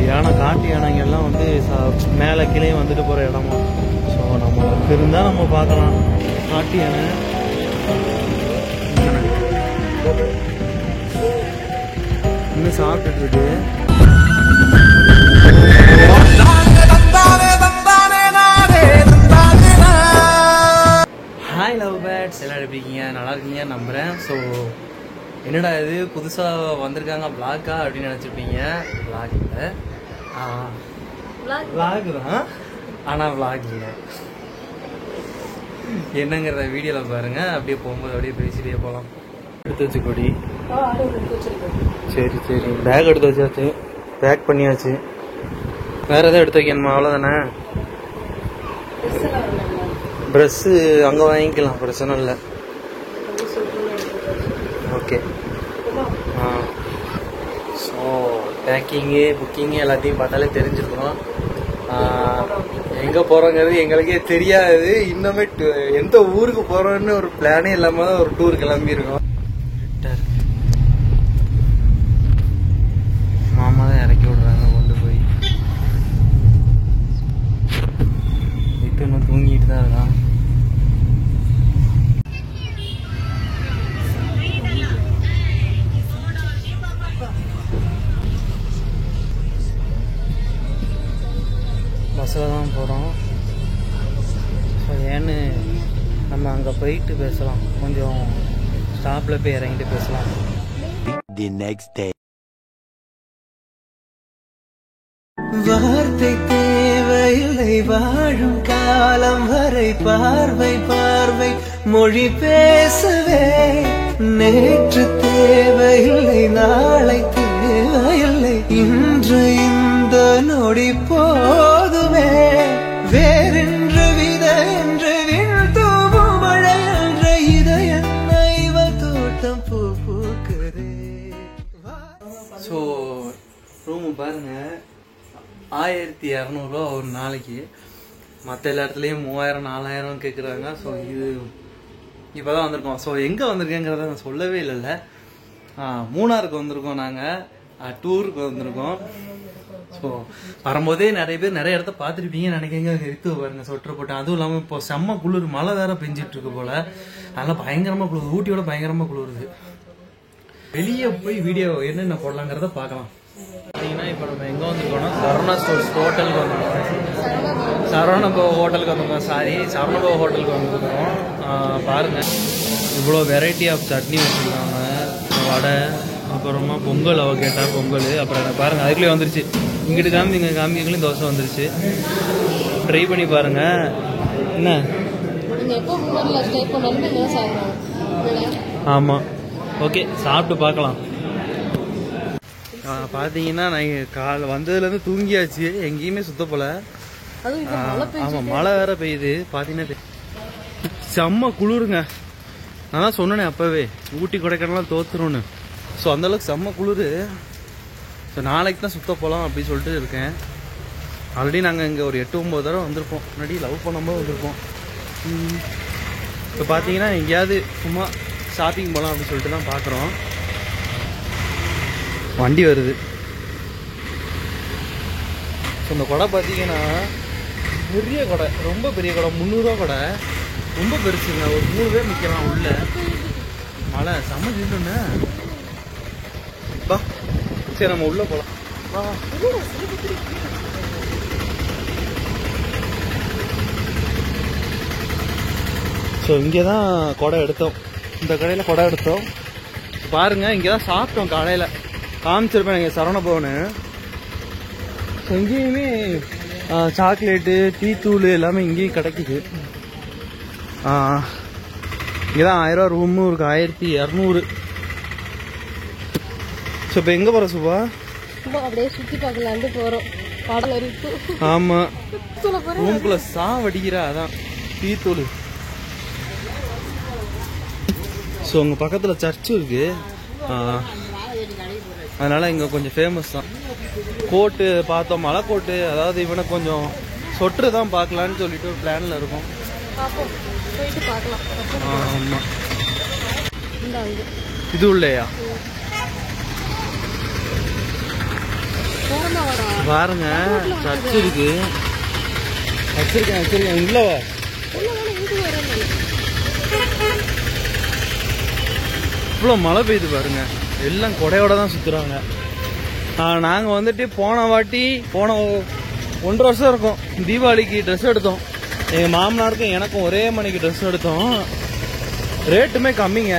யானை காட்டு யானைங்கெல்லாம் வந்து மேலே கீழே வந்துட்டு போகிற இடமா. ஸோ நம்ம இருந்தால் நம்ம பார்க்கலாம் காட்டு யானை. இன்னும் சாப்பிட்டுட்டு இருக்கு. ஹாய் லவ் பேட்ஸ், எல்லாம் எப்படி இருக்கீங்க? நல்லா இருக்கீங்க நம்புகிறேன். ஸோ என்னடா இது புதுசாக வந்திருக்காங்க விளாக்கா அப்படின்னு நினச்சிருப்பீங்க. விளாக் இல்லை, விளாக் தான், ஆனால் விளாக் இல்லை. என்னங்கிறத வீடியோவில் பாருங்கள். அப்படியே போகும்போது அப்படியே பேசிட்டே போகலாம். எடுத்து வச்சு கொடி. சரி சரி, பேக் எடுத்து வச்சாச்சு, பேக் பண்ணியாச்சு. வேறு எதாவது எடுத்து வைக்கணுமா? அவ்வளோதானே. ப்ரெஷ்ஷு அங்கே வாங்கிக்கலாம், பிரச்சனை இல்லை. ஓகே. ஸோ பேக்கிங்கு புக்கிங்கு எல்லாத்தையும் பார்த்தாலே தெரிஞ்சிருக்கணும். எங்கே போகிறோங்கிறது எங்களுக்கே தெரியாது. இன்னுமே எந்த ஊருக்கு போகிறோன்னு ஒரு பிளானே இல்லாமல் தான் ஒரு டூர் கிளம்பியிருக்கோம். மாமா தான் இறக்கி விடுறாங்க கொண்டு போய். இப்போ இன்னும் தூங்கிட்டு தான் இருக்கான். பஸ்ஸில் தான் போகிறோம். ஸோ ஏன்னு நம்ம அங்கே போயிட்டு பேசலாம், கொஞ்சம் ஸ்டாப்பில் போய் இறங்கிட்டு பேசலாம். The next day. வார்த்தை தேவையில்லை வாழும் காலம் வரை, பார்வை பார்வை மொழி பேசவே. நேற்று தேவையில்லை நாளை தேவையில்லை, இன்று இந்த நொடி போதுமே. வேறென்று வித என்று விண்தூவும் மழை என்ற இதயம் இவ தோட்டம் பூ பூக்குதே. ஸோ ரூமு பாருங்கள், 1200 ஒரு நாளைக்கு. மற்ற எல்லா இடத்துலையும் 3000 4000 கேட்குறாங்க. ஸோ இது இப்போ தான் வந்திருக்கோம். ஸோ எங்கே வந்திருக்கேங்கிறத நான் சொல்லவே இல்லைல்ல. மூணாருக்கு வந்திருக்கோம், நாங்கள் டூருக்கு வந்திருக்கோம். ஸோ வரும்போதே நிறைய பேர் நிறைய இடத்த பார்த்துருப்பீங்கன்னு நினைக்கிறீங்க. எடுத்து பாருங்க, சொட்டர் போட்டேன். அதுவும் இல்லாமல் இப்போ செம்ம குளிர், மழை வேற பெஞ்சிட்டு இருக்கு போல். அதெல்லாம் பயங்கரமாக குளிர், ஊட்டியோட பயங்கரமாக குளிருது. வெளியே போய் வீடியோ என்னென்ன போடலாங்கிறத பார்க்கலாம். பார்த்தீங்கன்னா இப்போ நம்ம எங்கே வந்திருக்கோம்னா சரவணா ஸ்டோர்ஸ் ஹோட்டலுக்கு வந்திருக்கோம். சரவணபவ ஹோட்டலுக்கு வந்திருக்கோம். சரவணபவ ஹோட்டலுக்கு வந்திருக்கோம். பாருங்கள், இவ்வளோ வெரைட்டி ஆஃப் சட்னி வச்சுருக்காங்க. வடை, அப்புறமா பொங்கல், அவ கேட்டால் பொங்கல். அப்புறம் பாருங்கள் அதுக்குள்ளே வந்துருச்சு. இங்கிட்டு காமிங்க காமிக்கலையும் தோசை வந்துருச்சு. ட்ரை பண்ணி பாருங்கள். என்ன ஆமாம், ஓகே சாப்பிட்டு பார்க்கலாம். பார்த்தீங்கன்னா நான் வந்ததுலேருந்து தூங்கியாச்சு, எங்கேயுமே சுத்த போல. ஆமாம், மழை வேற பெய்யுது. பார்த்தீங்கன்னா செம்ம குளிருங்க. நான் தான் சொன்னேனே அப்போவே, ஊட்டி கொடைக்கானலாம் தோத்துருன்னு. ஸோ அந்தளவுக்கு செம்ம குளிர். ஸோ நாளைக்கு தான் சுத்த போகலாம் அப்படின்னு சொல்லிட்டு இருக்கேன். ஆல்ரெடி நாங்கள் இங்கே ஒரு 8-9 தடவை வந்திருப்போம். முன்னாடி லவ் பண்ணும்போது வந்திருப்போம். இப்போ பார்த்தீங்கன்னா எங்கேயாவது சும்மா ஷாப்பிங் போகலாம் அப்படின்னு சொல்லிட்டு தான் பார்க்குறோம். வண்டி வருது. ஸோ இந்த கொடை பார்த்தீங்கன்னா பெரிய கொடை, ரொம்ப பெரிய கொடை, 300 ரூபா கொடை, ரொம்ப பெருசுங்க. ஒரு 3 பேர் நிற்கலாம் உள்ள. மழை செம்ம ஜில்லுன்னு. பா சரி, நம்ம உள்ளே போகலாம். ஸோ இங்கே தான் கொடை எடுத்தோம். இந்த கடையில் கொடை எடுத்தோம். பாருங்கள், இங்கே தான் சாப்பிட்டோம் காலையில். காமிச்சிருப்பேன் இங்கே சரவணபவனு. ஸோ இங்கேயுமே சாக்லேட்டு, டீ தூள் எல்லாமே இங்கேயும் கிடைக்குது. இங்கே தான் 1000 ரூபா ரூமும் இருக்குது, 1200. ஸோ இப்போ எங்கே போகிற சுபா? அப்படியே சுற்றி பார்க்கலான்ட்டு போகிறோம். ஆமாம், ரூம்குள்ளே சாவடிக்கிறா. அதான் டீ தூள். ஸோ உங்கள் பக்கத்தில் சர்ச்சு இருக்குது, அதனால் இங்கே கொஞ்சம் ஃபேமஸ் தான். கோட்டு பார்த்தோம், மலை கோட்டு. அதாவது இவனை கொஞ்சம் சொட்டு தான் பார்க்கலான்னு சொல்லிட்டு ஒரு பிளானில் இருக்கும். ஆமாம், இது உள்ளேயா? பாருங்க சர்ச் இருக்கு. வச்சிருக்கேன் இல்லவா இவ்வளோ மழை பெய்யுது பாருங்க. எல்லாம் கொடையோட தான் சுத்துறாங்க. நாங்கள் வந்துட்டு போன 1.5 வருஷம் இருக்கும் தீபாவளிக்கு ட்ரெஸ் எடுத்தோம். எங்கள் மாமனாருக்கும் எனக்கும் ஒரே மணிக்கு ட்ரெஸ் எடுத்தோம். ரேட்டுமே கம்மிங்க.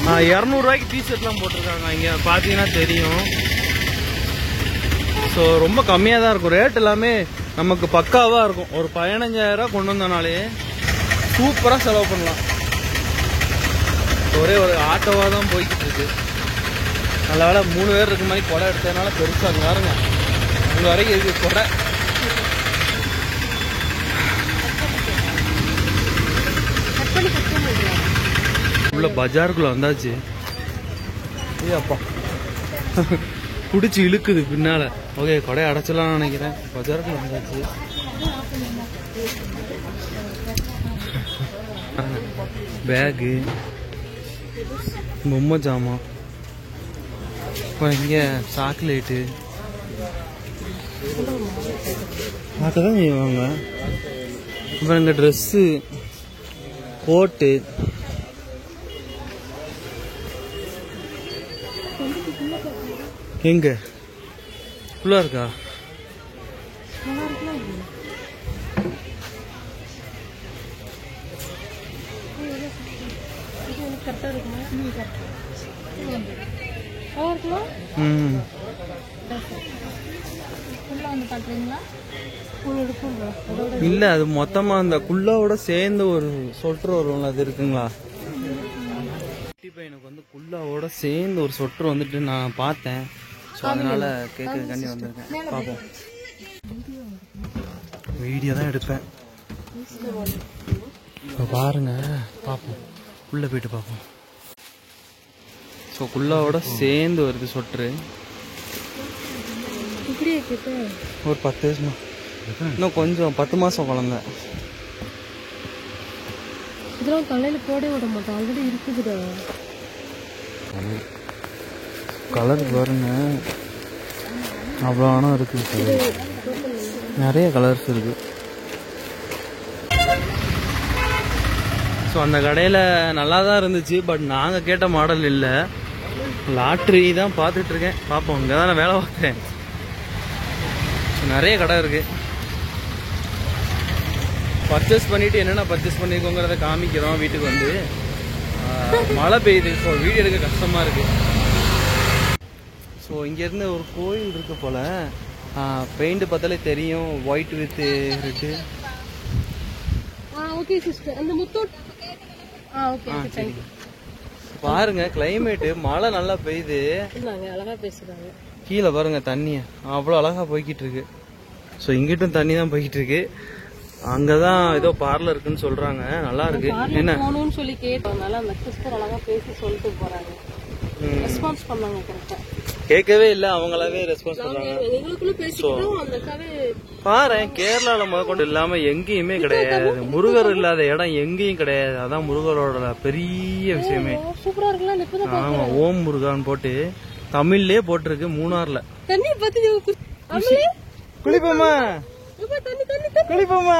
200 ரூபாய்க்கு டிஷர்ட்லாம் போட்டிருக்காங்க. இங்கே பார்த்தீங்கன்னா தெரியும். ஸோ ரொம்ப கம்மியாக தான் இருக்கும். ரேட் எல்லாமே நமக்கு பக்காவாக இருக்கும். ஒரு 15,000 கொண்டு வந்தனாலே சூப்பராக செலவு பண்ணலாம். ஒரே ஒரு ஆட்டோவாக தான் போய்கிட்டு இருக்கு. நல்ல வேலை 3 பேர் இருக்க மாதிரி கொடை எடுத்ததுனால பெருசாக அங்கே பாருங்க. அங்கே வரைக்கும் இருக்கு கொடை. உள்ள பஜாருக்குள்ள வந்தாச்சு. அப்பா பிடிச்சி இழுக்குது பின்னால. ஓகே கொடையை அடைச்சலாம்னு நினைக்கிறேன். பஜாருக்குள்ள வந்தாச்சு. பேகு, பொம்மை ஜாமான், அப்புறம் இங்கே சாக்லேட்டு பார்க்க தான் செய்வாங்க. அப்புறம் இங்கே ட்ரெஸ்ஸு, கோட்டு, எங்க ஃபுல்லாக இருக்கா? இல்ல அது மொத்தமா அந்த குல்லாவோட சேர்ந்து ஒரு சொட்டர் வரும்ல, அது இருக்குங்களா? எனக்கு வந்து குல்லாவோட சேர்ந்து ஒரு சொட்டர் வந்துட்டு நான் பார்த்தேன். ஸோ அதனால கேட்கறதுக்காண்டி வந்திருக்கேன். பார்ப்போம், வீடியோ தான் எடுப்பேன். இப்போ பாருங்க, பார்ப்போம், உள்ள போயிட்டு பார்ப்போம். ஸோ குல்லாவோட சேர்ந்து வருது சொட்டரு. ஒரு 10 வருஷமா, இன்னும் கொஞ்சம் 10 மாசம் குழந்தை. இதெல்லாம் தலையில போட விட மாட்டோம், ஆல்ரெடி இருக்குதுடா. கலர் பாருங்க, அவ்வளோ இருக்கு. நிறைய கலர்ஸ் இருக்கு. ஸோ அந்த கடையில் நல்லா தான் இருந்துச்சு. பட் நாங்கள் கேட்ட மாடல் இல்லை. லாட்ரி தான் பார்த்துட்டு இருக்கேன். பார்ப்போம், இங்கே தான் நான் வேலை பார்த்தேன். நிறைய கடை இருக்கு. பர்ச்சேஸ் பண்ணிட்டு என்னென்ன பர்ச்சேஸ் பண்ணிருக்கோங்கிறத காமிக்கிறோம். வீட்டுக்கு வந்து மழை பெய்யுது. ஸோ வீடியோ எடுக்க கஷ்டமா இருக்கு. ஸோ இங்கேருந்து ஒரு கோயில் இருக்கு போல. பெயிண்ட் பார்த்தாலே தெரியும், white with red. Okay sister, அந்த முத்தோட். சரி பாருங்க, கிளைமேட்டு மழை நல்லா பெய்யுது. அழகா பேசுறாங்க. கீழே பாருங்க தண்ணி அவ்வளோ அழகா போய்கிட்டு இருக்கு. ஸோ இங்கிட்டும் தண்ணி தான் போய்கிட்டு இருக்கு. அங்கதான் ஏதோ பார்லர் இருக்குன்னு சொல்றாங்க. நல்லா இருக்கு. என்ன போகணும்னு சொல்லி கேட்டதுனால அந்த சிஸ்டர் அழகா பேசி சொல்லிட்டு போறாங்க. ரெஸ்பான்ஸ் பண்ணாங்க கரெக்டா. கேட்கவே இல்லை, அவங்களாவே ரெஸ்பான்ஸ் பண்றாங்க. எங்களுக்குள்ள பேசிட்டோம். அந்த கதை பாரு, கேரளால முதற்கொண்டு இல்லாம எங்கேயுமே கிடையாது. முருகர் இல்லாத இடம் எங்கேயும் கிடையாது. அதான் முருகரோட பெரிய விஷயமே. சூப்பரா இருக்குல்ல. ஆமா, ஓம் முருகான்னு போட்டு தமிழ்லயே போட்டிருக்கு. மூணார்ல தண்ணி பத்தி குளிப்போமா குளிப்போமா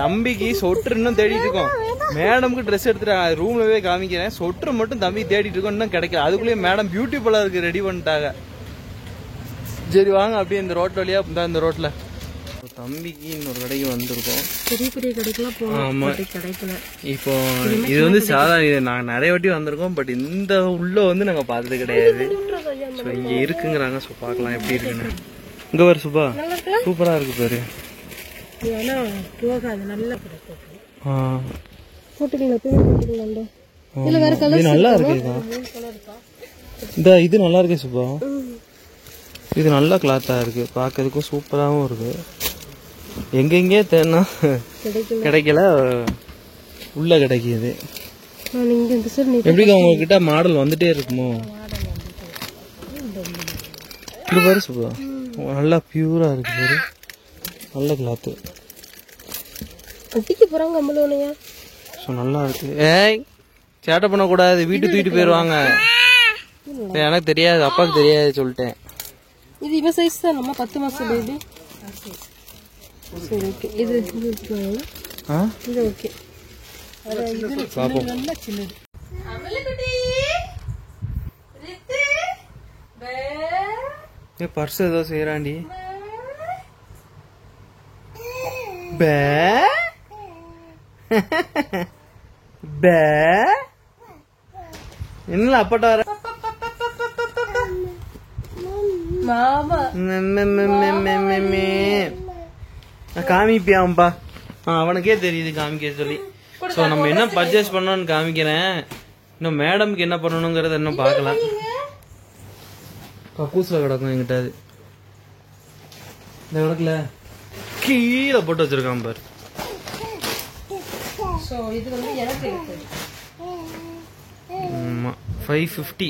தம்பிக்கு சொட்டு இன்னும் தேடிட்டு இருக்கோம். மேடம்க்கு ட்ரெஸ் எடுத்துட்டு ரூம்ல போய் காமிக்கிறேன். சொட்டு மட்டும் தம்பி தேடிட்டு இருக்கோம், இன்னும் கிடைக்கல. அதுக்குள்ளேயே மேடம் பியூட்டி பார்லருக்கு ரெடி பண்ணிட்டாங்க. சரி வாங்க, அப்படியே இந்த ரோட் வழியா இந்த ரோட்ல தம்பிக்கு இன்னொரு கடைக்கு வந்திருக்கோம். பெரிய பெரிய கடைக்கெல்லாம் போனோம், கிடைக்கல. இப்போ இது வந்து சாதாரண, நாங்க நிறைய வாட்டி வந்திருக்கோம். பட் இந்த உள்ள வந்து நாங்க பார்த்தது கிடையாது. இங்க இருக்குங்கிறாங்க. ஸோ பார்க்கலாம் எப்படி இருக்குன்னு. இங்க வர சுபா சூப்பரா இருக்கு பாரு. நல்லா இருக்கு. இது நல்லா இருக்கு சுபா. இது நல்ல கிளாத்தா இருக்கு, பாக்கிறதுக்கும் சூப்பராகவும் இருக்கு. எங்கெங்கே தேனா கிடைக்கல, உள்ள கிடைக்கிது. எப்படி உங்ககிட்ட மாடல் வந்துட்டே இருக்குமோ? இது பாரு சுபா, நல்லா பியூரா இருக்கு பாரு. நல்ல கிளாத்து. நல்லா இருக்கு. ஏய் சேட்டை பண்ணக்கூடாது, வீட்டு தூக்கிட்டு போயிருவாங்க. எனக்கு தெரியாது, அப்பாவுக்கு தெரியாது சொல்லிட்டேன். இது இவ சைஸ் தான், நம்ம 10 மாசம் பேபி. சரி ஓகே, இது இது ஓகே. நல்ல சின்னது. பர்ஸ் ஏதோ செய்யறாண்டி. என்ன அப்பாட்ட வர மாமா காமிப்பியாம்பா. அவனுக்கே தெரியுது காமிக்க சொல்லி. ஸோ நம்ம என்ன பர்ச்சேஸ் பண்ணோம்னு காமிக்கிறேன். இன்னும் மேடம்க்கு என்ன பண்ணணுங்கிறத இன்னும் பார்க்கலாம். கக்கூஸ்ல கிடக்கும் எங்கிட்ட, அது இந்த கிடக்குல கீழே போட்டு வச்சிருக்கான் பாரு. இது வந்து எனக்கு 550.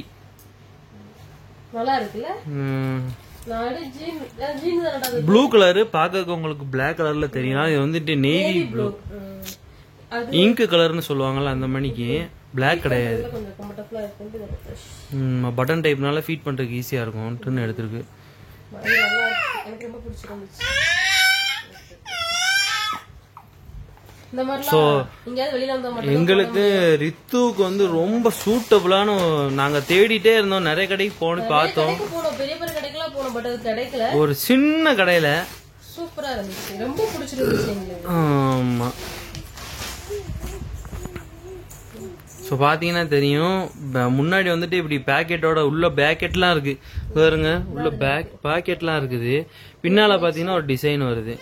நல்லா இருக்குல்ல. ப்ளூ கலரு பார்க்க உங்களுக்கு பிளாக் கலர்ல தெரியும். இது வந்துட்டு நேவி ப்ளூ இங்க் கலர்னு சொல்லுவாங்கல்ல, அந்த மணிக்கு பிளாக் கிடையாது. பட்டன் டைப்னால ஃபீட் பண்றதுக்கு ஈஸியா இருக்கும்னு எடுத்திருக்கு. ஸோ எங்களுக்கு ரித்துவுக்கு வந்து ரொம்ப சூட்டபிளான, நாங்க தேடிட்டே இருந்தோம், நிறைய கடைக்கு போன பார்த்தோம். ஒரு சின்ன கடையில சூப்பரா இருந்துச்சு, ரொம்ப பிடிச்சிருந்துச்சு. ஆமா. ஸோ பார்த்தீங்கன்னா தெரியும், முன்னாடி வந்துட்டு இப்படி பேக்கெட்டோட உள்ள பேக்கெட்லாம் இருக்கு பாருங்க, உள்ள பேக்கெட்லாம் இருக்குது. பின்னால பார்த்தீங்கன்னா ஒரு டிசைன் வருது.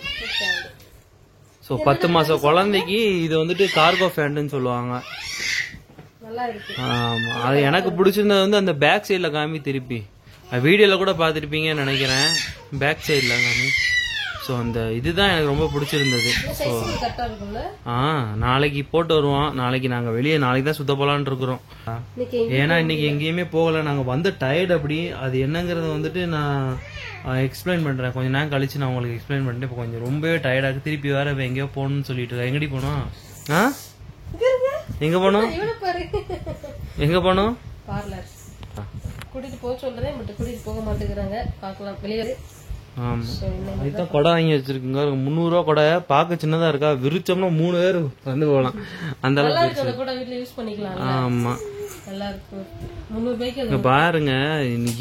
ஸோ 10 மாசம் குழந்தைக்கு இது வந்துட்டு கார்கோ ஃபேண்ட்னு சொல்லுவாங்க. ஆமா, அது எனக்கு பிடிச்சிருந்தது வந்து அந்த பேக் சைடில் காமி, திருப்பி வீடியோவில் கூட பார்த்துருப்பீங்கன்னு நினைக்கிறேன், பேக் சைடில் காமி. ஸோ அந்த இதுதான் எனக்கு ரொம்ப பிடிச்சிருந்தது. ஸோ நாளைக்கு போட்டு வருவோம். நாளைக்கு நாங்கள் வெளியே நாளைக்கு தான் சுத்த போகலான்னு இருக்கிறோம். ஏன்னா இன்னைக்கு எங்கேயுமே போகல, நாங்கள் வந்து டயர்டு. அப்படி அது என்னங்கிறத வந்துட்டு நான் எக்ஸ்பிளைன் பண்ணுறேன், கொஞ்சம் நேரம் கழிச்சு நான் உங்களுக்கு எக்ஸ்பிளைன் பண்ணிட்டு. இப்போ கொஞ்சம் ரொம்பவே டயர்டாக, திருப்பி வேற எங்கேயோ போகணும்னு சொல்லிட்டு. எங்கடி போனோம்? எங்க போனோம்? எங்க போனோம்? பார்லர் கூட்டிட்டு போக சொல்றேன், பட் கூட்டிட்டு போக மாட்டேங்கிறாங்க. பார்க்கலாம் வெளியே. ஆமா, அதுதான் கொடை வாங்கி வச்சிருக்குங்க. 300 ரூபா கொடை, பார்க்க சின்னதா இருக்கா, விரிச்சோம்னா 3 பேர் வந்து போகலாம், அந்த அளவுக்கு. ஆமா, பாருங்க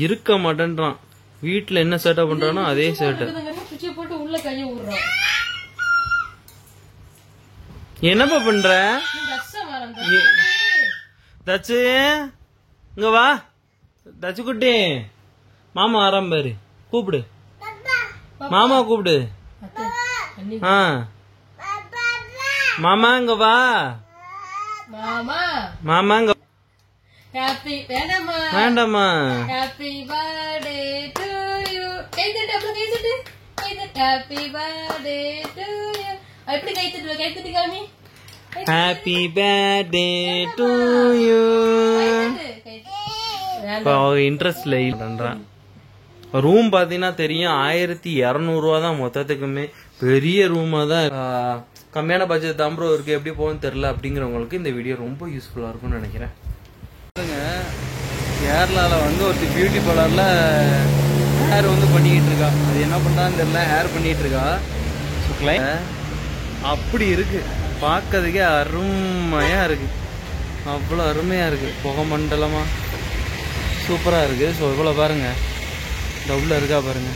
இருக்க மாட்டேன்றான். வீட்டுல என்ன செட்டப் பண்றானோ அதே செட்டப். என்னப்பா பண்ற? தச்சு இங்க வா, தச்சு குட்டி. மாமா ஆறாம் பாரு, கூப்பிடு மாமா, கூப்பிடு. மாமா இங்க வா, மாமா இங்க. ஹாப்பி வேண்டாமா, வேண்டாமா. Happy birthday to you. கைதட்டு, அப்புறம் கைதட்டு, கைதட்டு. Happy birthday to you. எப்படி கைதட்டு, கைதட்டு காமி. Happy birthday to you. இன்ட்ரெஸ்ட்ல பண்றான். ரூம் பாத்தீங்கன்னா தெரியும், 1200 ரூபா தான் மொத்தத்துக்குமே. பெரிய ரூமா தான். கம்மியான பட்ஜெட் தான் ப்ரோ இருக்கு, எப்படி போகணும்னு தெரியல அப்படிங்கிறவங்களுக்கு இந்த வீடியோ ரொம்ப யூஸ்ஃபுல்லா இருக்கும்னு நினைக்கிறேன். கேரளால வந்து ஒரு பியூட்டி பார்லர்ல ஹேர் வந்து பண்ணிக்கிட்டு இருக்கா. அது என்ன பண்றான்னு தெரியல, ஹேர் பண்ணிட்டு இருக்கா. அப்படி இருக்கு, பார்க்கறதுக்கே அருமையா இருக்கு, அவ்வளோ அருமையா இருக்கு. புகை மண்டலமா சூப்பரா இருக்கு. ஸோ இவ்வளோ பாருங்க, இந்த உள்ள இருக்கா பாருங்க,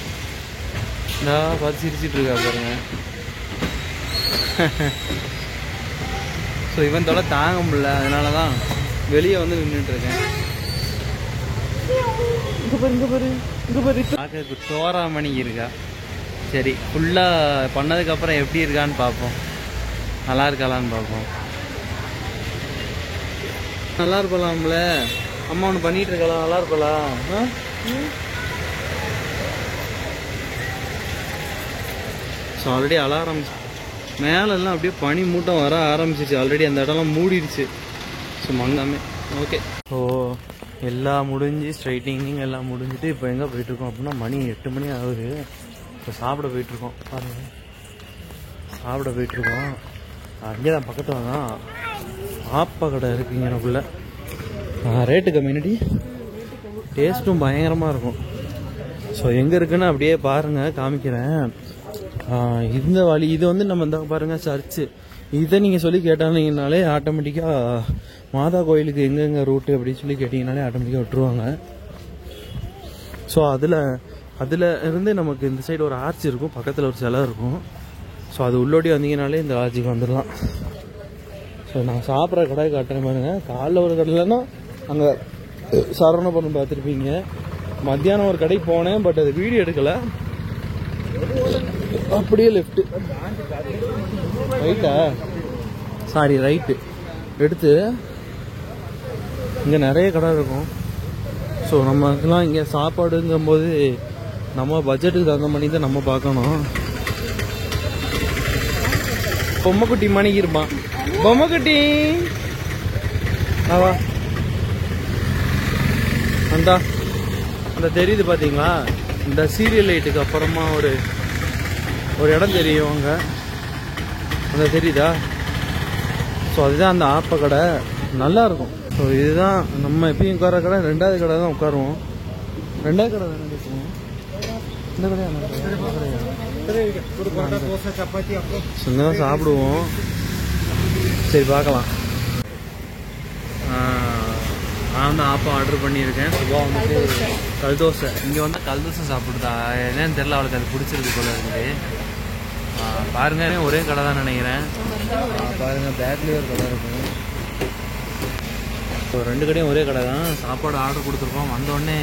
இந்த பார்த்து சிரிச்சிட்டு இருக்கா பாருங்க. ஸோ இவன் தொலை தாங்க முடியல, அதனாலதான் வெளியே வந்து நின்றுட்டு இருக்கேன். பார்க்கறதுக்கு தோராமணி இருக்கா. சரி, ஃபுல்லா பண்ணதுக்கு அப்புறம் எப்படி இருக்கான்னு பார்ப்போம், நல்லா இருக்காளான்னு பார்ப்போம். நல்லா இருப்பலாம்ல, அம்மா ஒன்று பண்ணிட்டு இருக்கலாம், நல்லா இருப்பலா. ஸோ ஆல்ரெடி அலாரம் மேலெல்லாம் அப்படியே பனி மூட்டம் வர ஆரம்பிச்சிச்சு. ஆல்ரெடி அந்த இடம்லாம் மூடிடுச்சு. ஸோ மங்காமே ஓகே. ஸோ எல்லாம் முடிஞ்சு, ஸ்ட்ரைட்டிங் எல்லாம் முடிஞ்சுட்டு இப்போ எங்கே போயிட்டுருக்கோம் அப்படின்னா, மணி 8 மணி ஆகுது. இப்போ சாப்பிட போயிட்டுருக்கோம். பாருங்க, சாப்பிட போயிட்டுருக்கோம். அங்கே தான் பக்கத்தில் தான் ஆப்ப கடை இருக்குங்க எனக்குள்ள. ரேட்டு கம்மியாடி டேஸ்ட்டும் பயங்கரமாக இருக்கும். ஸோ எங்கே இருக்குன்னு அப்படியே பாருங்கள், காமிக்கிறேன். இந்த வழி இது வந்து நம்ம இந்த பாருங்கள் சர்ச்சு. இதை நீங்கள் சொல்லி கேட்டானீங்கனாலே ஆட்டோமேட்டிக்காக மாதா கோயிலுக்கு எங்கெங்கே ரூட்டு அப்படின்னு சொல்லி கேட்டிங்கனாலே ஆட்டோமேட்டிக்காக விட்டுருவாங்க. ஸோ அதில் இருந்து நமக்கு இந்த சைடு ஒரு ஆர்ச் இருக்கும், பக்கத்தில் ஒரு சிலை இருக்கும். ஸோ அது உள்ளோடி வந்தீங்கனாலே இந்த ஆர்ச்சுக்கு வந்துடலாம். ஸோ நான் சாப்பிட்ற கடை காட்டுறேன் பாருங்க. காலைல ஒரு கடையிலன்னா அங்கே சரவணபவன் பார்த்துருப்பீங்க. மத்தியானம் ஒரு கடைக்கு போனேன், பட் அது வீடியோ எடுக்கலை. அப்படியே லெஃப்ட்டு ரைட்டா சாரி ரைட்டு எடுத்து இங்கே நிறைய கடை இருக்கும். ஸோ நமக்குலாம் இங்கே சாப்பாடுங்கும்போது நம்ம பட்ஜெட்டுக்கு தகுந்த மாதிரி தான் நம்ம பார்க்கணும். பொம்மைக்குட்டி மணிக்கு இருப்பான். பொம்மைக்குட்டி ஆவா அந்தா அந்த தெரியுது பார்த்தீங்களா, இந்த சீரியல் லைட்டுக்கு அப்புறமா ஒரு இடம் தெரியும் அங்கே, அந்த தெரியுதா? ஸோ அதுதான் அந்த ஆப்ப கடை, நல்லா இருக்கும். ஸோ இதுதான் நம்ம எப்பயும் உட்கார கடை. 2வது கடை தான் உட்காருவோம். 2வது கடை தானே இருக்கும். இந்த கடையா இங்கே தான் சாப்பிடுவோம். சரி பார்க்கலாம். நான் வந்து ஆப்பா ஆர்டர் பண்ணியிருக்கேன். சுபா வந்துட்டு கல்தோசை. இங்கே வந்து கல்தோசை சாப்பிடுதா என்னன்னு தெரியல, அவளுக்கு அது பிடிச்சிருக்கு போல இருக்குது. பாருங்க, ஒரே கடை தான் நினைக்கிறேன். பாருங்க பேக்லேயே ஒரு கடை இருக்கும். ஸோ 2 கடையும் ஒரே கடை தான். சாப்பாடு ஆர்டர் கொடுத்துருக்கோம். வந்தோடனே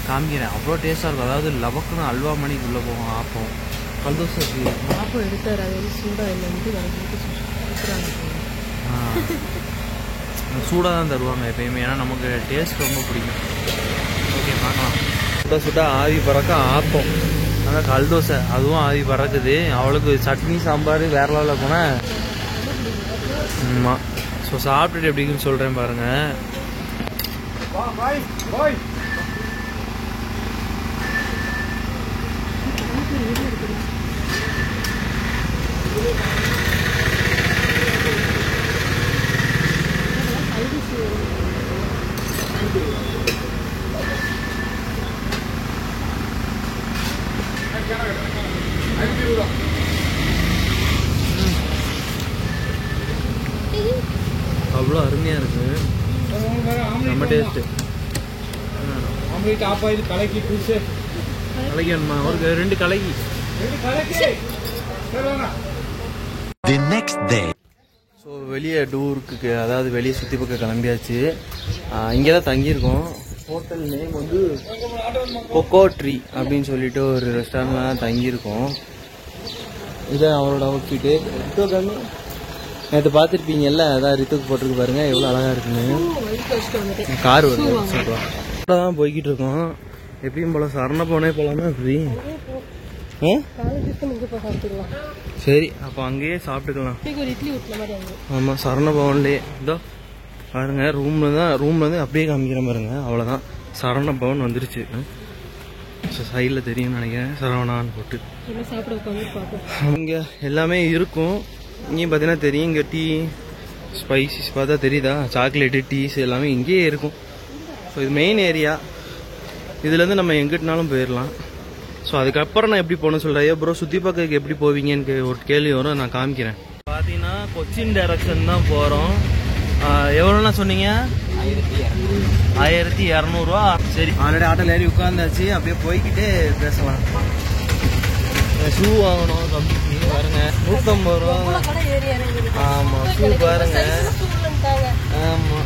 காமிக்கிறேன். அவ்வளோ டேஸ்ட்டாக இருக்கும். அதாவது லபக்குன்னு அல்வா மணிக்குள்ளே போகும் ஆப்பம். கல்தோசை ஆப்பம் எடுத்தார். அது வந்து சூடாக தான் தருவாங்க எப்பயுமே, ஏன்னா நமக்கு டேஸ்ட் ரொம்ப பிடிக்கும். ஓகே பார்க்கலாம். சுட சுட ஆவி பறக்க ஆப்பம், ஆனால் கல்தோசை அதுவும் ஆவி பறக்குது. அவளுக்கு சட்னி சாம்பார் வேற லெவலில் போனேன். ஆமாம். ஸோ சாப்பிட்டுட்டு எப்படின்னு சொல்கிறேன் பாருங்கள். அவ்வளோ அருமையாக இருக்கு. நம்ம டேஸ்ட்டு கலக்கி வேணுமா? ஒரு 2 கலக்கி. The next day. ஸோ வெளியே டூருக்கு, அதாவது வெளியே சுற்றி பக்கம் கிளம்பியாச்சு. இங்கே தான் தங்கியிருக்கோம். ஹோட்டல் நேம் வந்து கொக்கோ ட்ரீ அப்படின்னு சொல்லிட்டு ஒரு ரெஸ்டாரண்ட்ல தான் தங்கியிருக்கோம். இதான் அவரோட அவுட்ஃபிட்டு. நேற்று பார்த்துருப்பீங்கல்ல, அதான் ரித்துக்கு போட்டிருக்கு பாருங்க, எவ்வளோ அழகாக இருக்குன்னு. கார் வருது சொல்கிறோம். தான் போய்கிட்டு இருக்கோம். எப்பயும் போல சரணபவனே போகலாமா இப்படி? சரி, அப்போ அங்கேயே சாப்பிட்டுக்கலாம். ஆமாம், சரணபவன்லேயே இதோ பாருங்க. ரூம்லேருந்து அப்படியே காமிக்கிற பாருங்க. அவ்வளோதான், சரணபவன் வந்துருச்சு. சைடில் தெரியும்னு நினைக்கிறேன், சரவணான்னு போட்டு. இங்கே எல்லாமே இருக்கும். இங்கேயும் பார்த்தீங்கன்னா தெரியும். இங்கே டீ ஸ்பைசிஸ் பார்த்தா தெரியுதா, சாக்லேட்டு டீஸ் எல்லாமே இங்கேயே இருக்கும். ஸோ இது மெயின் ஏரியா. இதுலேருந்து நம்ம எங்கிட்டனாலும் போயிடலாம். ஸோ அதுக்கப்புறம் நான் எப்படி போகணும்னு சொல்கிறேன். ப்ரோ சுற்றி பார்க்கறதுக்கு எப்படி போவீங்கன்னு ஒரு கேள்வி வரும், நான் காமிக்கிறேன். பார்த்தீங்கன்னா கொச்சின் டைரக்ஷன் தான் போகிறோம். எவ்வளோண்ணா சொன்னீங்க? 1200 சரி, ஆல்ரெடி ஆட்டோல ஏறி உட்காந்தாச்சு. அப்படியே போய்கிட்டே பேசலாம். ஷூ வாங்கணும் தம்பிக்கு பாருங்க, 150 ரூபா. ஆமா, ஷூ பாருங்க. ஆமா,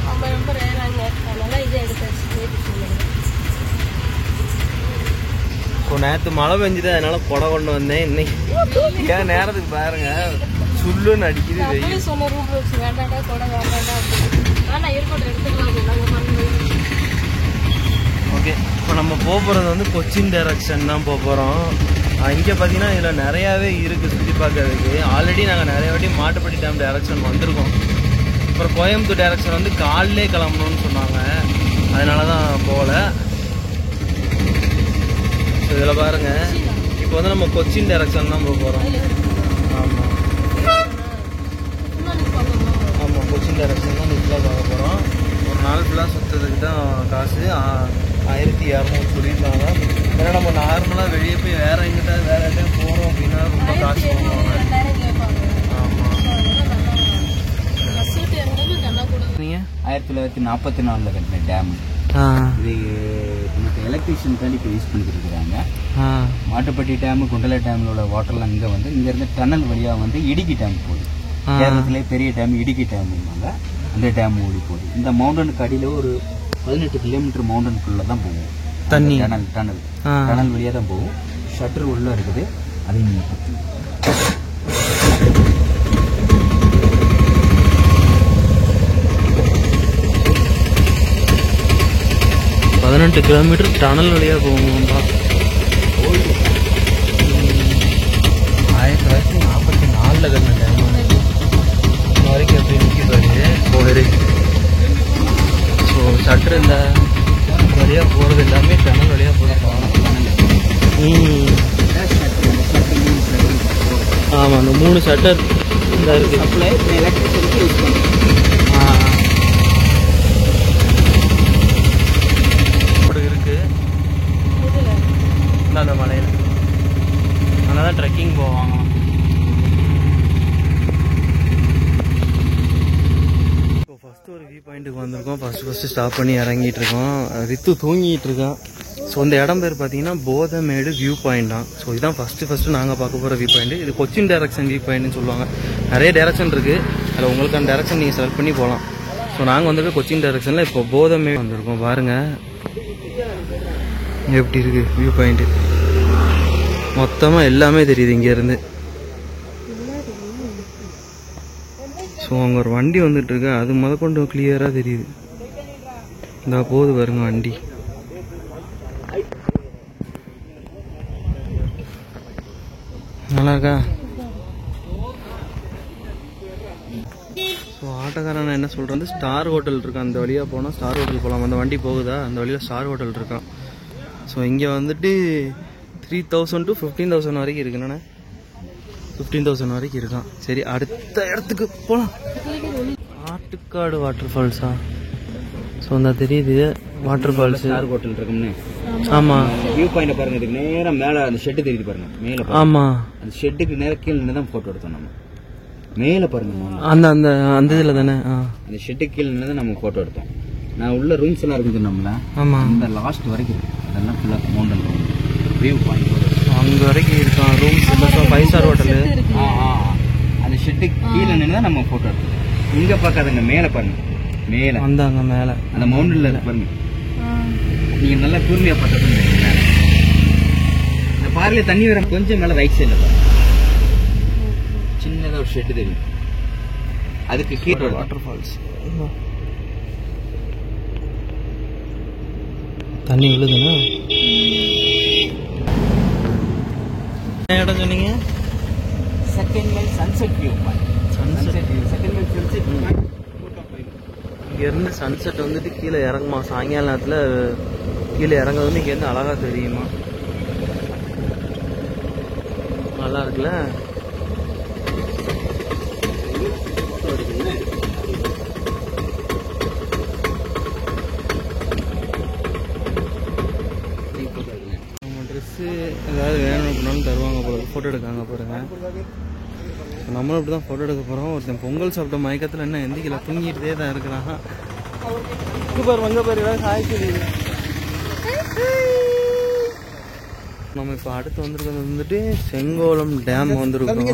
நேற்று மழை பெஞ்சுது, அதனால கொடை கொண்டு வந்தேன். இன்னைக்கு ஏன் நேரத்துக்கு பாருங்க சுள்ளுன்னு அடிக்குது வெயில். ஓகே, இப்போ நம்ம போகிறது வந்து கொச்சின் டைரக்ஷன் தான் போகிறோம். இங்கே பார்த்தீங்கன்னா இதில் நிறையாவே இருக்குது சுற்றி பார்க்கறதுக்கு. ஆல்ரெடி நாங்கள் நிறைய வாட்டி மாட்டுப்பட்டி டேம் டைரக்ஷன் வந்திருக்கோம். அப்புறம் கோயம்புத்தூர் டைரக்ஷன் வந்து காலையிலே கிளம்பணும்னு சொன்னாங்க, அதனால தான் போகல. இதில் பாருங்கள், இப்போ வந்து நம்ம கொச்சின் டைரக்ஷன் தான் போகிறோம். ஆமாம் ஆமாம், கொச்சின் டைரக்ஷன் தான் ஃபுல்லாக பார்க்க போகிறோம். ஒரு நாள் ஃபுல்லாக சுற்றுறதுக்கு தான் காசு. 1200 சொல்லியிருந்தாங்க. ஏன்னா நம்ம நார்மலாக வெளியே போய் வேற எங்கிட்ட வேற எங்கேயும் போகிறோம் அப்படின்னா ரொம்ப காசு பண்ணுவாங்க. ஆமாம். நீங்கள் 1944 கட்டின டேம். இது நமக்கு எலக்ட்ரிஷியனுக்காண்டி இப்போ யூஸ் பண்ணிட்டு இருக்கிறாங்க. மாட்டுப்பட்டி டேமு, குண்டல டேமில் உள்ள வாட்டர்லாம் இங்கே வந்து இங்கேருந்து டனல் வழியாக வந்து இடுக்கி டேம் போகுது. கேரளத்திலே பெரிய டேம் இடுக்கி டேம்னாங்க. அந்த டேம் ஓடி போகுது. இந்த மவுண்டனுக்கு அடியில் ஒரு 18 கிலோமீட்டர் மவுண்டனுக்குள்ளே தான் போகும் தண்ணி. டனல் வழியாக தான் போகும். ஷட்டர் உள்ளே இருக்குது. அதையும் நீங்கள் பார்த்து 18 கிலோமீட்டர் டனல் வழியாக போகும்பா. 1944 கட்டின டேம் வரைக்கும் எப்படி நிற்கிது போயிரு. ஸோ சட்ரு இந்த வழியாக போகிறது எல்லாமே டனல் வழியாக போகிறோம். ஆமாம், அந்த 3 ஷட்டர் இந்த இருக்குது. சப்ளை எலக்ட்ரிசிட்டி யூஸ் பண்ணுறோம். இருக்கு அந்த மலையில். அதனால தான் ட்ரெக்கிங் போவாங்க. இப்போ ஃபஸ்ட்டு ஒரு வியூ பாயிண்ட்டுக்கு வந்திருக்கோம். ஃபஸ்ட்டு ஸ்டாப் பண்ணி இறங்கிட்டு இருக்கோம். ரித்து தூங்கிட்டு இருக்கான். ஸோ இந்த இடம் பேர் பார்த்தீங்கன்னா போதமேடு வியூ பாயிண்ட் தான். ஸோ இதுதான் ஃபஸ்ட்டு நாங்கள் பார்க்க போகிற வியூ பாயிண்ட். இது கொச்சின் டைரக்ஷன் வியூ பாயிண்ட்னு சொல்லுவாங்க. நிறைய டைரக்ஷன் இருக்குது. அதில் உங்களுக்கான டைரக்ஷன் நீங்கள் செலக்ட் பண்ணி போகலாம். ஸோ நாங்கள் வந்துட்டு கொச்சின் டைரக்ஷனில் இப்போ போதமேடு வந்திருக்கோம். பாருங்கள் எப்படி இருக்குது வியூ பாயிண்ட்டு. மொத்தமாக எல்லாமே தெரியுது இங்கேருந்து. ஸோ அங்கே ஒரு வண்டி வந்துட்டு இருக்கு. அது முதற்கொண்டு கிளியராக தெரியுது. இந்த போகுது பாருங்க வண்டி. நல்லா இருக்கா? ஸோ ஆட்டோக்காரன் என்ன சொல்கிறது, ஸ்டார் ஹோட்டல் இருக்கான். அந்த வழியாக போனால் ஸ்டார் ஹோட்டல் போகலாம். அந்த வண்டி போகுதா, அந்த வழியில் ஸ்டார் ஹோட்டல் இருக்கான். ஸோ இங்கே வந்துட்டு 3000 to 15,000 வரைக்கும் இருக்குண்ணே. 15,000 வரைக்கும் இருக்கான். சரி, அடுத்த இடத்துக்கு போகலாம். ஆட்டுக்காடு வாட்டர் ஃபால்ஸா? ஸோ அந்த தெரியுது வாட்டர் ஃபால்ஸ். ஸ்டார் ஹோட்டல் இருக்கும்னு. ஆமாம், வியூ பாயிண்ட் பாருங்க. இதுக்கு நேரம் மேலே அந்த ஷெட்டு தெரியுது பாருங்க. மேலே ஆமாம், அந்த ஷெட்டுக்கு நேரம் கீழே நின்று தான் ஃபோட்டோ எடுத்தோம் நம்ம. மேலே பாருங்க, அந்த அந்த அந்த இதில் தானே. அந்த ஷெட்டுக்கு கீழே நின்று தான் நம்ம ஃபோட்டோ எடுத்தோம். நான் உள்ள ரூம்ஸ் எல்லாம் இருக்குது நம்மள. ஆமாம், அந்த லாஸ்ட் வரைக்கும் இருக்கு. அதெல்லாம் ஃபுல்லாக மவுண்டன் ரூம் வியூ பாயிண்ட் அங்கே வரைக்கும் இருக்கான் ரூம்ஸ். 5 star hotel. அந்த ஷெட்டுக்கு கீழே நின்று தான் நம்ம ஃபோட்டோ எடுத்தோம். இங்கே பார்க்காதுங்க, மேலே பாருங்க. மேலே வந்தாங்க மேலே அந்த மவுண்டனில் பாருங்க. நீங்கள் நல்லா கூர்மையாக பார்த்தது மேலே இந்த பார்ல தண்ணி வர கொஞ்சம் மேலே ரைட் சைடில் பாருங்க. சின்னதாக ஒரு ஷெட்டு தெரியும். அதுக்கு கீழே வாட்டர் ஃபால்ஸ். தண்ணி விழுதுண்ணா. இடம் சொன்னீங்க? Second line sunset view point. Sunset view second line sunset view point. இங்கேருந்து சன்செட் வந்துட்டு கீழே இறங்குமா. சாயங்கால நேரத்தில் கீழே இறங்குறது வந்து இங்கேருந்து அழகாக தெரியுமா. நல்லா இருக்குல்ல. நம்ம ட்ரெஸ்ஸு ஏதாவது வேணும் அப்படின்னாலும் தருவாங்க போல. ஃபோட்டோ எடுக்காங்க பாருங்க. நம்மளும் இப்படி தான் ஃபோட்டோ எடுக்க போகிறோம். ஒருத்தன் பொங்கல் சாப்பிட்ட மயக்கத்தில் என்ன எந்திக்கல, தூங்கிட்டே தான் இருக்கிறான். இங்கே பாரு, அங்கே பாரு, ஏதாவது ஹாய் தெரியுது. நம்ம இப்போ அடுத்து வந்திருக்கிறது வந்துட்டு செங்கோலம் டேம் வந்திருக்கோம்.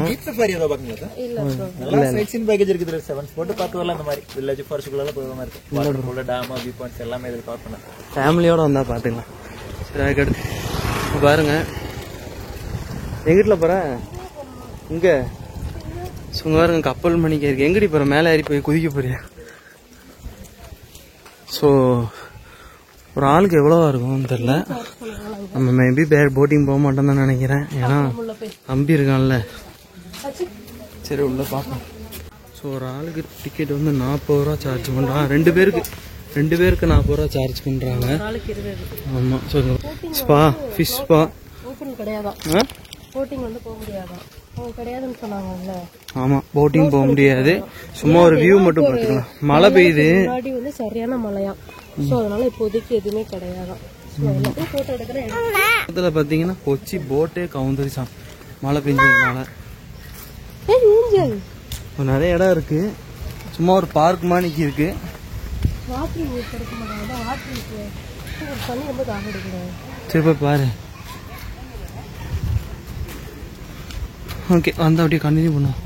ஃபேமிலியோட வந்தா பாத்துக்கலாம். சரி, அதுக்கடுத்து பாருங்க எங்கிட்ட போற இங்க சும்மா பாருங்க, கப்பல் மணிக்கு இருக்கு. எங்கடி போற? மேலே ஏறி போய் குதிக்க போறியா? ஸோ ஒரு ஆளுக்கு எவ்வளவா இருக்கும்னு தெரியல. நம்ம மேபி போட்டிங் போக மாட்டோம் தான் நினைக்கிறேன். ஏன்னா நம்பி இருக்கான்ல. சரி, உள்ள பார்ப்போம். ஸோ ஒரு ஆளுக்கு டிக்கெட் வந்து 40 ரூபா சார்ஜ் பண்ணுறாங்க. 2 பேருக்கு 40 ரூபா சார்ஜ் பண்ணுறாங்க. ஆமாம். ஸோ ஸ்பா, ஃபிஷ் ஸ்பா ஆமாம், போட்டிங் போக முடியாது. சும்மா ஒரு வியூ மட்டும் பார்த்துக்கலாம். மழை பெய்யுது. சரியான மழையா ஸோ அதனால இப்போதைக்கு எதுவுமே கிடையாது. ஸோ எல்லாத்தையும் ஃபோட்டோ எடுக்கிறேன். இதில் பார்த்தீங்கன்னா கொச்சி போட்டே கவுந்துருச்சான் மழை பெஞ்சதுனால. நிறைய இடம் இருக்கு, சும்மா ஒரு பார்க் மாதிரி இருக்கு. சரி போய் பாரு. ஓகே வந்து அப்படியே கண்டினியூ பண்ணுவோம்.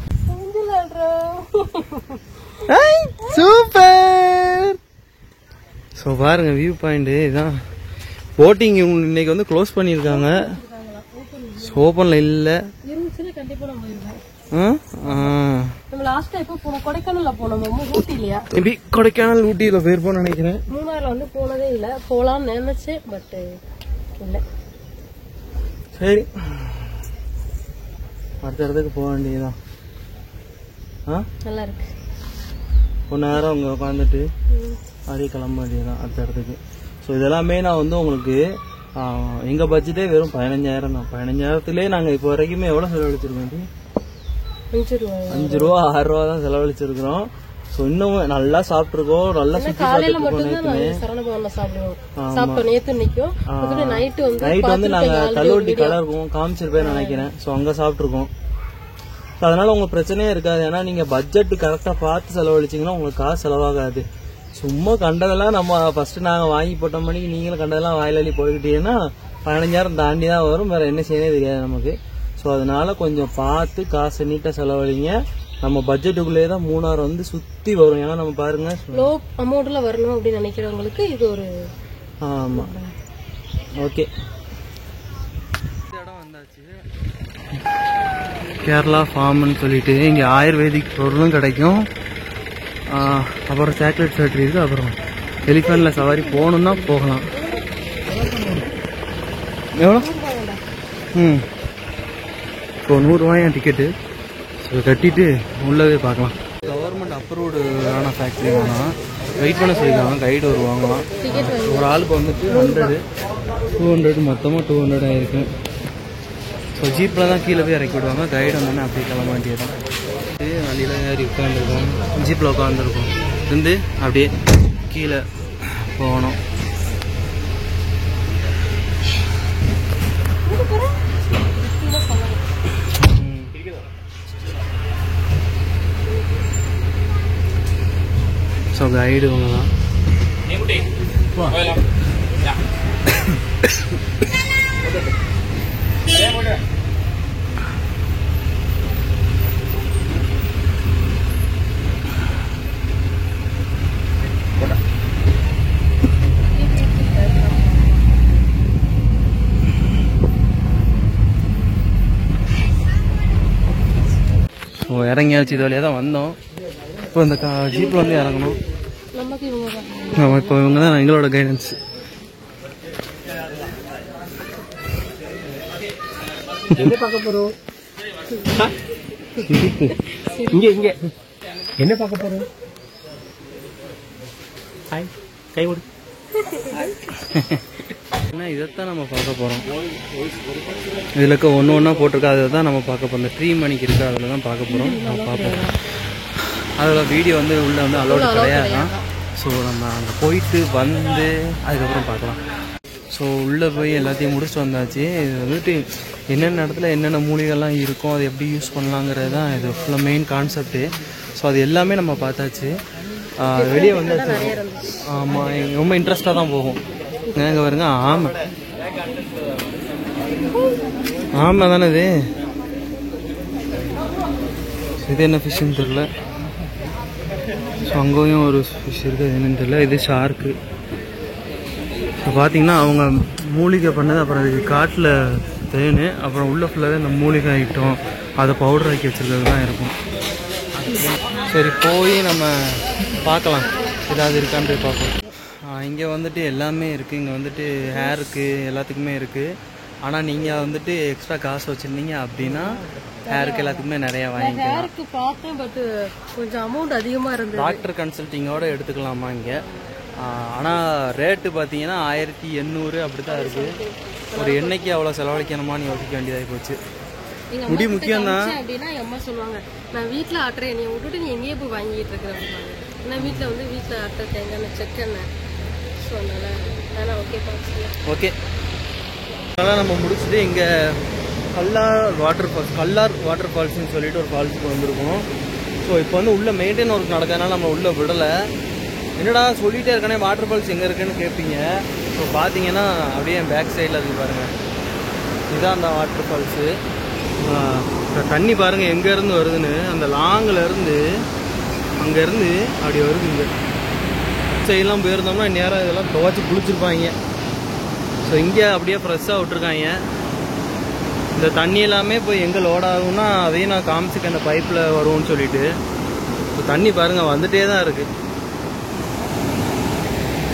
சூப்பர். ஸோ பாருங்க வியூ பாயிண்ட் இதான். போட்டிங் இன்னைக்கு வந்து க்ளோஸ் பண்ணியிருக்காங்க, ஓப்பன்ல இல்லை. கொடைக்கானல் ஊட்டியில போயிருப்போம் நினைக்கிறேன். மூணாறுல வந்து போனதே இல்ல, போலாம்னு நினைச்சேன் பட் இல்ல. சரி அடுத்த இடத்துக்கு போக வேண்டியதுதான். நல்லா இருக்கு. கொஞ்ச நேரம் அங்க உட்காந்துட்டு அப்படியே கிளம்ப வேண்டியதுதான் அடுத்த இடத்துக்கு. ஸோ இதெல்லாமே நான் வந்து உங்களுக்கு எங்க பட்ஜெட்டே வெறும் 15,000 தான். 15,000த்திலே நாங்க இப்போ வரைக்குமே எவ்வளவு செலவழிச்சிருக்கோம்? 5 ரூபா 6 ரூபா தான் செலவழிச்சிருக்கிறோம். ஸோ இன்னும் நல்லா சாப்பிட்டுருக்கோம், நல்லா சுற்றி பார்த்துருக்கோம். நைட் வந்து நாங்க கல்லூட்டி கடை இருக்கோம் காமிச்சிருப்பேன் நினைக்கிறேன். ஸோ அங்க சாப்பிட்டுருக்கோம். அதனால உங்களுக்கு பிரச்சனையே இருக்காது. ஏன்னா நீங்க பட்ஜெட் கரெக்டா பார்த்து செலவழிச்சீங்கன்னா உங்களுக்கு காசு செலவாகாது. சும்மா கண்டதெல்லாம் நம்ம ஃபர்ஸ்ட் நாங்க வாங்கி போட்ட மணிக்கு நீங்களும் கண்டதெல்லாம் வாயிலி போட்டுக்கிட்டீங்கன்னா 15,000 தாண்டி தான் வரும். வேற என்ன செய்யவே தெரியாது நமக்கு. ஸோ அதனால கொஞ்சம் பார்த்து காசு நீட்டா செலவழிங்க. நம்ம பட்ஜெட்டுக்குள்ளேயே தான் மூணாறு வந்து சுத்தி வரும். ஏன்னா நம்ம பாருங்க லோ அமௌண்ட்ல வரணும் அப்படின்னு நினைக்கிறவங்களுக்கு இது ஒரு ஆமா. ஓகே இடம் வந்தாச்சு. கேரளா ஃபார்ம்னு சொல்லிட்டு இங்க ஆயுர்வேதிக் பொருளும் கிடைக்கும். அப்புறம் சாக்லேட் ஃபேக்டரி இருக்கு. அப்புறம் எலிஃபென்ட்ல சவாரி போகணும்னா போகலாம். எவ்வளோ? இப்போ 100 ரூபாயா டிக்கெட்டு. ஸோ கட்டிட்டு உள்ளவே பார்க்கலாம். கவர்மெண்ட் அப்ரூவ்டு ஆன ஃபேக்ட்ரி வேணாம், வெயிட் பண்ண சொல்லியிருக்காங்க. கைடு வருவாங்களாம். ஒரு ஆளுக்கு வந்துட்டு 100, 200 மொத்தமாக 200 ஆயிருக்கு. ஸோ ஜீப்பில் தான் கீழே போய் இறக்கி விடுவாங்க. கைடு வந்தோடனே அப்படியே கிளம்ப வேண்டியதான். வண்டியில் ஏறி உட்காந்துருக்கோம், ஜீப்பில் உட்காந்துருக்கோம். இருந்து அப்படியே கீழே போகணும். ஸோ கைடு இவங்க தான். இறங்கியாச்சு. இது வழியாக தான் வந்தோம். இப்போ இந்த ஜீப்பில் வந்து இறங்கணும். ஆமாம், இப்போ இவங்க தான் எங்களோட கைடன்ஸ். என்ன பார்க்க போறோம்? இங்க இங்க என்ன பார்க்க போறோம்? ஹாய் கை ஓடு. ஏன்னா இதைத்தான் நம்ம பார்க்க போகிறோம். இதில் இருக்க ஒன்று ஒன்றா போட்டிருக்கா, அதை தான் நம்ம பார்க்க போகிறோம். இந்த ட்ரீ மணிக்கு இருக்கா, அதில் தான் பார்க்க போகிறோம். நம்ம பார்ப்போம். அதில் வீடியோ வந்து உள்ளே வந்து அலோடு கிடையாது. ஸோ நம்ம அங்கே போயிட்டு வந்து அதுக்கப்புறம் பார்க்கலாம். ஸோ உள்ளே போய் எல்லாத்தையும் முடிச்சுட்டு வந்தாச்சு. இது வந்துட்டு என்னென்ன இடத்துல என்னென்ன மூலிகைலாம் இருக்கும், அது எப்படி யூஸ் பண்ணலாங்கிறது தான் இது ஃபுல்லாக மெயின் கான்செப்ட்டு. ஸோ அது எல்லாமே நம்ம பார்த்தாச்சு. வெளியே வந்தாச்சு. ஆமாம், ரொம்ப இன்ட்ரெஸ்டாக தான் போகும். எங்கே பாருங்க, ஆமாம் ஆமாம் தானே இது. இது என்ன ஃபிஷ்ஷுன்னு தெரில. ஸோ அங்கேயும் ஒரு ஃபிஷ் இருக்குது, அது என்னன்னு தெரியல. இது ஷார்க்கு. இப்போ பார்த்தீங்கன்னா அவங்க மூலிகை பண்ணது, அப்புறம் அதுக்கு காட்டில் தேன், அப்புறம் உள்ள ஃபுல்லாகவே இந்த மூலிகை ஐட்டம் அதை பவுடர் ஆக்கி வச்சுருக்கிறது தான் இருக்கும். சரி போய் நம்ம பார்க்கலாம் ஏதாவது இருக்கான்னு போய் பார்ப்போம். இங்கே வந்துட்டு எல்லாமே இருக்குது. இங்கே வந்துட்டு ஹேருக்கு எல்லாத்துக்குமே இருக்குது. ஆனால் நீங்கள் வந்துட்டு எக்ஸ்ட்ரா காசு வச்சுருந்தீங்க அப்படின்னா ஹேருக்கு எல்லாத்துக்குமே நிறையா வாங்கிக்கலாம். ஹேருக்கு பார்த்தேன், பட் கொஞ்சம் அமௌண்ட் அதிகமாக இருந்தது. டாக்டர் கன்சல்ட்டிங்கோட எடுத்துக்கலாமா இங்கே. ஆனால் ரேட்டு பார்த்தீங்கன்னா 1800 அப்படி தான் இருக்குது. ஒரு எண்ணெய்க்கு அவ்வளோ செலவழிக்கணுமான்னு யோசிக்க வேண்டியதாகி போச்சு. முடி முக்கியம் தான் அப்படின்னா அம்மா சொல்லுவாங்க, நான் வீட்டில் ஆட்டுறேன், நீ விட்டுட்டு நீ எங்கேயே போய் வாங்கிட்டு இருக்கிற அப்படின்னாங்க. ஏன்னா வீட்டில் வந்து வீட்டில் ஆட்ட தேங்காய் செக்கெண்ணெய். ஸோ ஸோ அதனால் ஓகே பார்த்து ஓகே. அதனால் நம்ம முடிச்சுட்டு இங்கே கல்லார் வாட்டர் ஃபால்ஸ்ன்னு சொல்லிட்டு ஒரு ஃபால்ஸுக்கு வந்திருக்கோம். ஸோ இப்போ வந்து உள்ளே மெயின்டைன் ஒர்க் நடக்கிறதுனால நம்ம உள்ளே விடலை. என்னடா சொல்லிகிட்டே இருக்கானே வாட்டர் ஃபால்ஸ் எங்கே இருக்குன்னு கேட்பீங்க. ஸோ பார்த்தீங்கன்னா அப்படியே என் பேக் சைடில் இருக்குது பாருங்கள், இதுதான் அந்த வாட்டர் ஃபால்ஸு. தண்ணி பாருங்கள் எங்கேருந்து வருதுன்னு, அந்த லாங்கிலேருந்து அங்கேருந்து அப்படி வருது. இங்கே சைடெலாம் போயிருந்தோம்னா நேரம் இதெல்லாம் துவைச்சி குளிச்சிருப்பாங்க. ஸோ இங்கே அப்படியே ஃப்ரெஷ்ஷாக விட்டுருக்காங்க. இந்த தண்ணி எல்லாமே போய் எங்கே லோட் ஆகும்னா அதையும் நான் காமிச்சிக்க அந்த பைப்பில் வருவோம்னு சொல்லிட்டு. ஸோ தண்ணி பாருங்கள் வந்துட்டே தான் இருக்குது.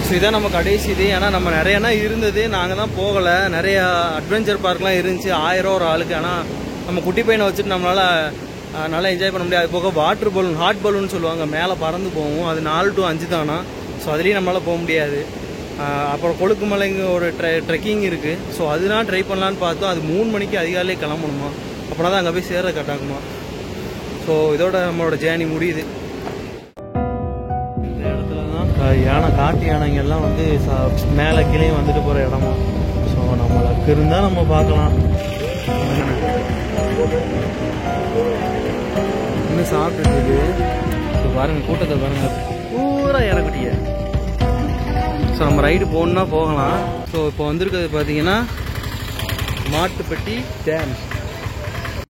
ஸோ இதான் நம்ம கடைசி இது. ஏன்னா நம்ம நிறையனா இருந்தது, நாங்கள் தான் போகலை. நிறையா அட்வென்ச்சர் பார்க்லாம் இருந்துச்சு 1000 ஒரு ஆளுக்கு. ஆனால் நம்ம குட்டி பையனை வச்சுட்டு நம்மளால் நல்லா என்ஜாய் பண்ண முடியாது. அது போக வாட்டர் பலூன், ஹாட் பலூன் சொல்லுவாங்க, மேலே பறந்து போகும். அது 4 to 5 தானா. ஸோ அதுலேயும் நம்மளால் போக முடியாது. அப்புறம் கொழுக்குமலைங்க ஒரு ட்ரெக்கிங் இருக்குது. ஸோ அதெல்லாம் ட்ரை பண்ணலான்னு பார்த்தோம். அது 3 மணிக்கு அதிகாலையே கிளம்பணுமா, அப்படின்னா தான் அங்கே போய் சேர கட்டாகுமா. ஸோ இதோட நம்மளோட ஜேர்னி முடியுது. இந்த இடத்துல தான் யானை, காட்டு யானைங்கெல்லாம் வந்து மேலே கீழே வந்துட்டு போகிற இடமா. ஸோ நம்மளுக்கு இருந்தால் நம்ம பார்க்கலாம். இன்னும் சாப்பிட்டுட்டு இருக்கு. ஸோ பாருங்கள் கூட்டத்தை பாருங்கள், பூரா இறக்குட்டிய. ஸோ நம்ம ரைடு போகணுன்னா போகலாம். ஸோ இப்போ வந்திருக்கிறது பார்த்தீங்கன்னா மாட்டுப்பட்டி டேம்.